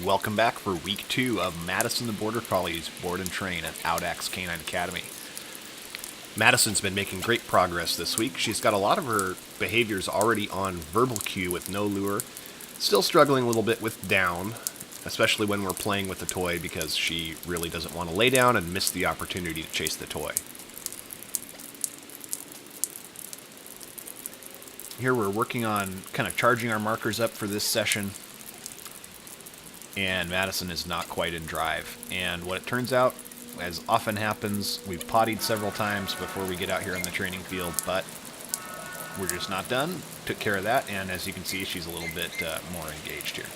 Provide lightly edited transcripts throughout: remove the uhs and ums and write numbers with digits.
Welcome back for week 2 of Madison the Border Collie's Board and Train at Audax Canine Academy. Madison's been making great progress this week. She's got a lot of her behaviors already on verbal cue with no lure. Still struggling a little bit with down, especially when we're playing with the toy because she really doesn't want to lay down and miss the opportunity to chase the toy. Here we're working on kind of charging our markers up for this session. And Madison is not quite in drive. And what it turns out, as often happens, we've pottied several times before we get out here on the training field, but we're just not done. Took care of that, and as you can see, she's a little bit more engaged here.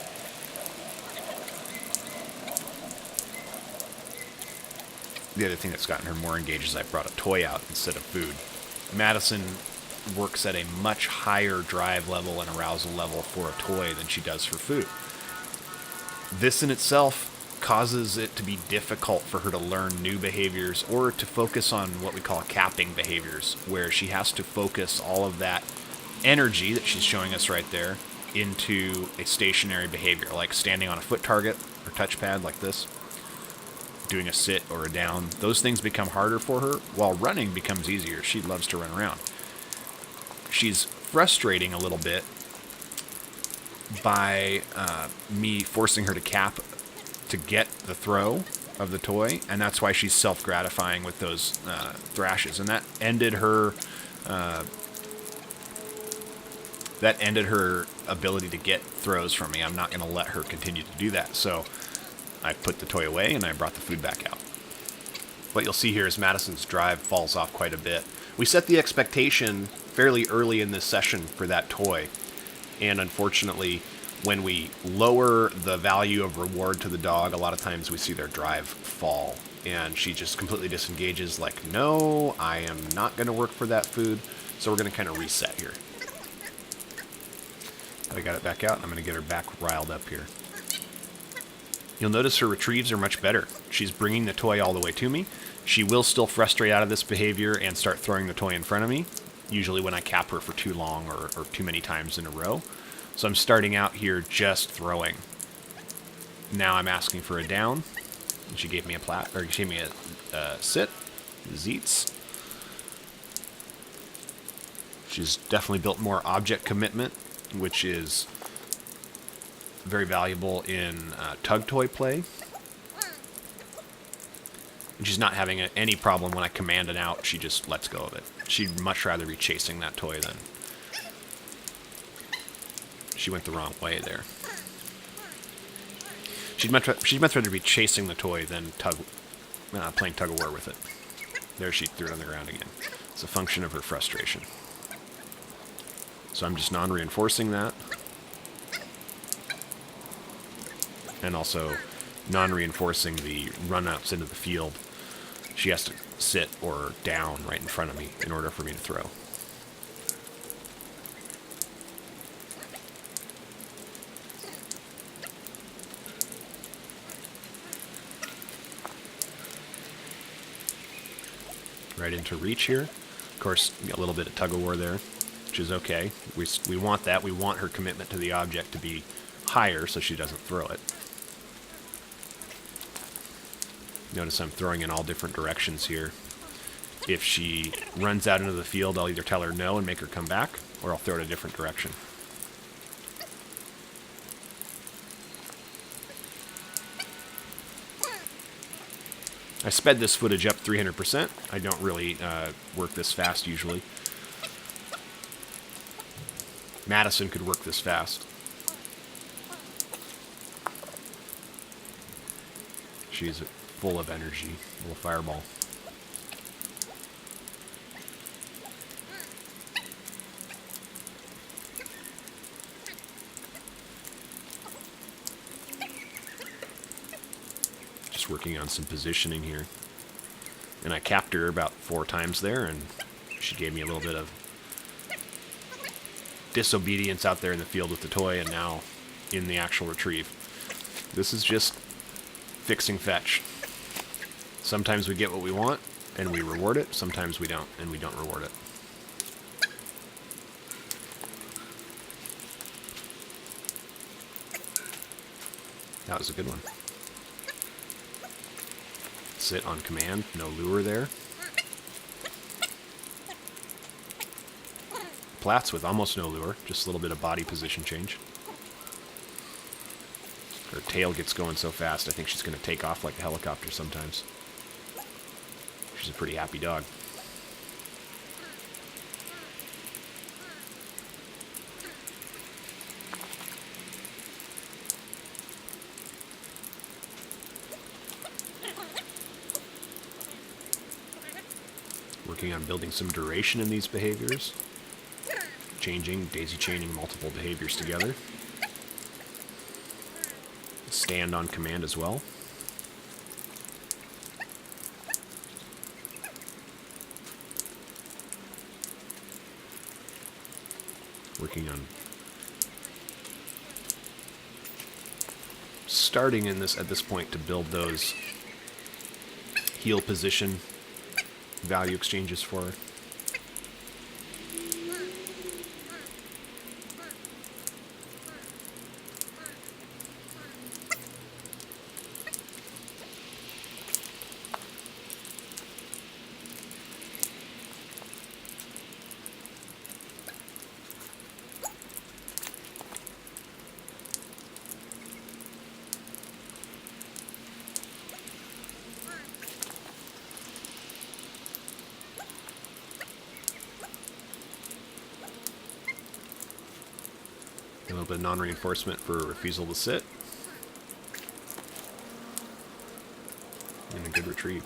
The other thing that's gotten her more engaged is I brought a toy out instead of food. Madison works at a much higher drive level and arousal level for a toy than she does for food. This in itself causes it to be difficult for her to learn new behaviors or to focus on what we call capping behaviors, where she has to focus all of that energy that she's showing us right there into a stationary behavior, like standing on a foot target or touchpad like this, doing a sit or a down. Those things become harder for her, while running becomes easier. She loves to run around. She's frustrating a little bit by me forcing her to cap to get the throw of the toy, and that's why she's self-gratifying with those thrashes, and that ended her ability to get throws from me. I'm not going to let her continue to do that, so I put the toy away and I brought the food back out. What you'll see here is Madison's drive falls off quite a bit. We set the expectation fairly early in this session for that toy, and unfortunately, when we lower the value of reward to the dog, a lot of times we see their drive fall. And she just completely disengages, like, no, I am not going to work for that food. So we're going to kind of reset here. I got it back out, and I'm going to get her back riled up here. You'll notice her retrieves are much better. She's bringing the toy all the way to me. She will still frustrate out of this behavior and start throwing the toy in front of me, usually when I cap her for too long or too many times in a row. So I'm starting out here just throwing. Now I'm asking for a down, and she gave me she gave me a sit, Zeets. She's definitely built more object commitment, which is very valuable in tug toy play. And she's not having any problem when I command an out. She just lets go of it. She'd much rather be chasing that toy than... She went the wrong way there. She'd much rather be chasing the toy than playing tug-of-war with it. There, she threw it on the ground again. It's a function of her frustration. So I'm just non-reinforcing that. And also non-reinforcing the run-outs into the field. She has to sit or down right in front of me in order for me to throw. Right into reach here. Of course, we got a little bit of tug-of-war there, which is okay. We want that. We want her commitment to the object to be higher so she doesn't throw it. Notice I'm throwing in all different directions here. If she runs out into the field, I'll either tell her no and make her come back, or I'll throw it a different direction. I sped this footage up 300%. I don't really work this fast usually. Madison could work this fast. She's full of energy, little fireball. Just working on some positioning here. And I capped her about 4 times there, and she gave me a little bit of disobedience out there in the field with the toy, and now in the actual retrieve. This is just fixing fetch. Sometimes we get what we want, and we reward it. Sometimes we don't, and we don't reward it. That was a good one. Sit on command. No lure there. Plats with almost no lure. Just a little bit of body position change. Her tail gets going so fast, I think she's going to take off like a helicopter sometimes. She's a pretty happy dog. Working on building some duration in these behaviors. Changing, daisy chaining multiple behaviors together. Stand on command as well. Working on starting in this at this point to build those heel position value exchanges for her. A little bit of non-reinforcement for refusal to sit. And a good retrieve.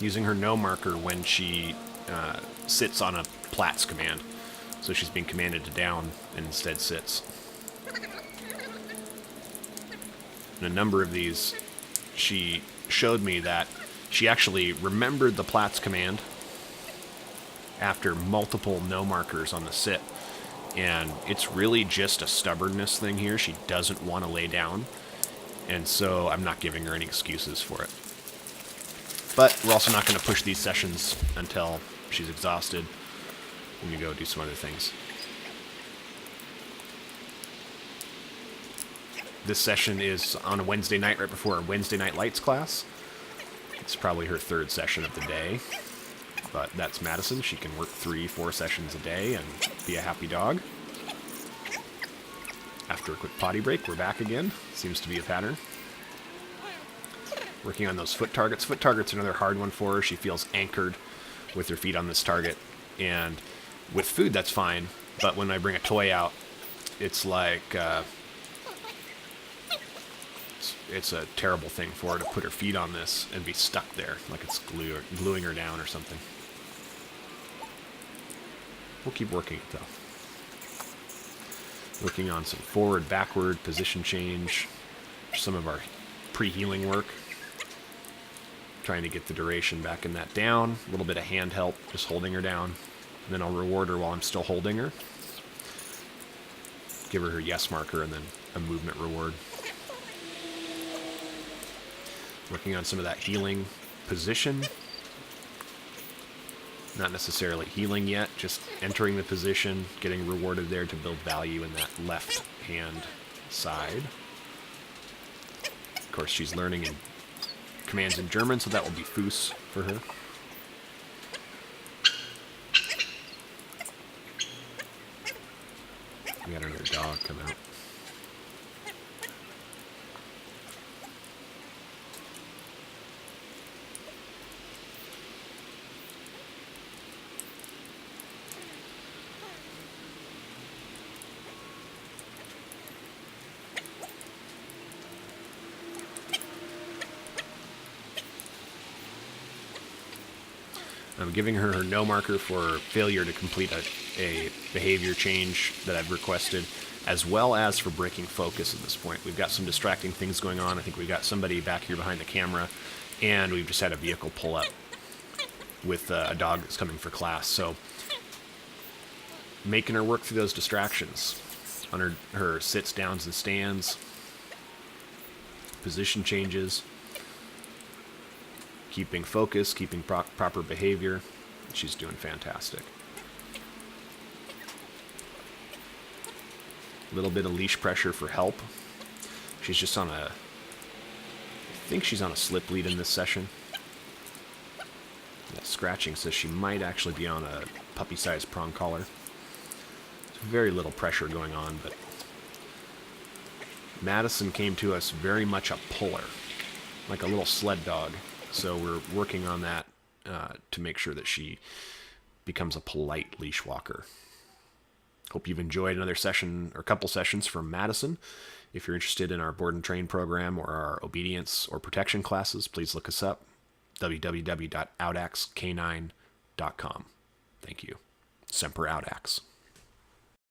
Using her no marker when she sits on a Platts command. So she's being commanded to down and instead sits. In a number of these, she showed me that she actually remembered the Platts command after multiple no markers on the sit. And it's really just a stubbornness thing here. She doesn't want to lay down. And so I'm not giving her any excuses for it. But we're also not going to push these sessions until she's exhausted. We're going to go do some other things. This session is on a Wednesday night right before our Wednesday night lights class. It's probably her third session of the day. But that's Madison. She can work 3-4 sessions a day and be a happy dog. After a quick potty break, we're back again. Seems to be a pattern. Working on those foot targets. Foot targets are another hard one for her. She feels anchored with her feet on this target. And with food, that's fine. But when I bring a toy out, it's like... it's a terrible thing for her to put her feet on this and be stuck there, like it's gluing her down or something. We'll keep working it, though. Working on some forward, backward, position change, some of our pre-healing work. Trying to get the duration back in that down. A little bit of hand help, just holding her down. And then I'll reward her while I'm still holding her. Give her her yes marker and then a movement reward. Working on some of that healing position. Not necessarily healing yet, just entering the position, getting rewarded there to build value in that left hand side. Of course, she's learning in commands in German, so that will be Fuß for her. We got another dog come out. I'm giving her her no marker for failure to complete a behavior change that I've requested, as well as for breaking focus at this point. We've got some distracting things going on. I think we've got somebody back here behind the camera, and we've just had a vehicle pull up with a dog that's coming for class. So making her work through those distractions on her sits, downs, and stands, position changes, keeping focus, keeping proper behavior. She's doing fantastic. A little bit of leash pressure for help. She's just on a... I think she's on a slip lead in this session. That scratching says she might actually be on a puppy-sized prong collar. There's very little pressure going on, but Madison came to us very much a puller, like a little sled dog. So we're working on that to make sure that she becomes a polite leash walker. Hope you've enjoyed another session or couple sessions from Madison. If you're interested in our board and train program or our obedience or protection classes, please look us up. www.audaxk9.com. Thank you. Semper Audax.